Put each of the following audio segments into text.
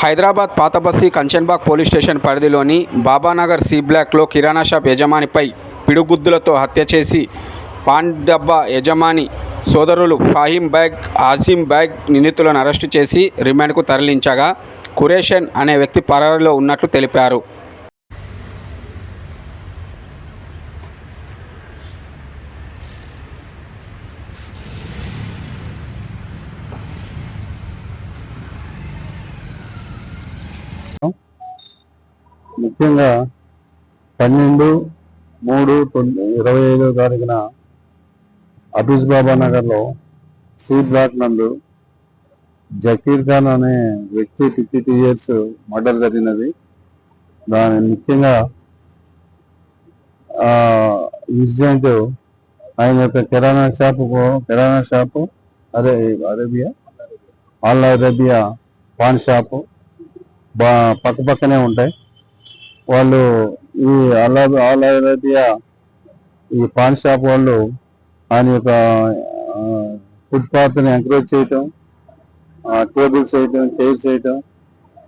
హైదరాబాద్ పాతబస్తీ Kanchanbagh police station పరిధిలోని Babanagar C బ్లాక్లో కిరాణా shop యజమానిపై పిడుగుద్దులతో హత్య చేసి పాన్ డబ్బా యజమాని సోదరులు ఫహీం బేగ్, ఆసిం బేగ్ నిందితులను అరెస్టు చేసి రిమాండ్కు తరలించగా ఖురేషన్ అనే వ్యక్తి పరారీలో ఉన్నట్లు తెలిపారు. ముఖ్యంగా 12/3/25 తారీఖున అబీస్ బాబా నగర్లో సి బ్లాక్ నందు జకీర్ ఖాన్ అనే వ్యక్తి 52 years మర్డర్ జరిగినది. దాని ముఖ్యంగా ఇన్సిడెంట్ ఆయన యొక్క kirana shop Al Arabia paan shop పక్క పక్కనే ఉంటాయి. వాళ్ళు ఈ ఆల్ అరేబియా ఈ పాన్ షాప్ వాళ్ళు ఆయన యొక్క ఫుట్పాత్ని ఎంకరేజ్ చేయటం, టేబుల్స్ వేయటం, చైర్స్ వేయటం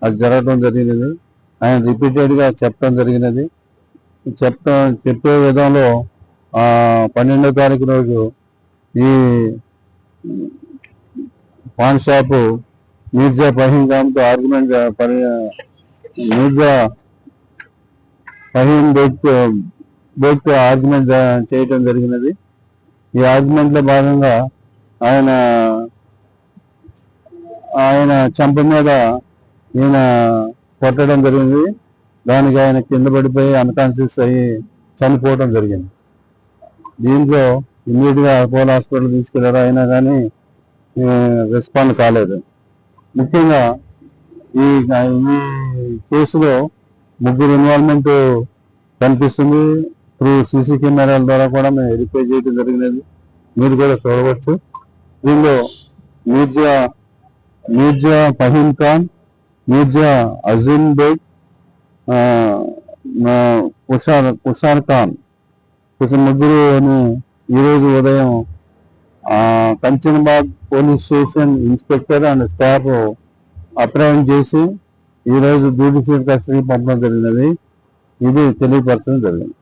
అది జరగడం జరిగినది. ఆయన రిపీటెడ్గా చెప్పడం జరిగినది. చెప్పే విధంలో 12వ తారీఖు రోజు ఈ పాన్ షాపు మీర్జా ఫహీం ఖాన్తో ఆర్గ్యుమెంట్ మీర్జా ఫహీం బేగ్తో ఆర్గ్యుమెంట్ చేయటం జరిగినది. ఈ ఆర్గ్యుమెంట్లో భాగంగా ఆయన చంప మీద ఈయన కొట్టడం జరిగింది. దానికి ఆయన కింద పడిపోయి అన్కాన్షియస్ అయ్యి చనిపోవడం జరిగింది. దీంట్లో ఇమ్మీడియట్గా అపోలో హాస్పిటల్ తీసుకెళ్లారు, అయినా కానీ రెస్పాండ్ కాలేదు. ముఖ్యంగా ఈ కేసులో ముగ్గురు ఇన్వాల్వ్మెంట్ కనిపిస్తుంది. త్రూ సీసీ కెమెరాల ద్వారా కూడా మేము వెరిఫై చేయడం జరిగినది. మీరు కూడా చూడవచ్చు. దీనిలో మీర్జా ఫహీం ఖాన్, మీర్జా అజీం బేగ్, కుషార్ ఖాన్ ముగ్గురుని ఈరోజు ఉదయం Kanchanbagh police station inspector and staff apprehend చేసి ఈరోజు జ్యుడిషియల్ కస్టడీ పంపడం జరిగినది. ఇది తెలియపరచడం జరిగింది.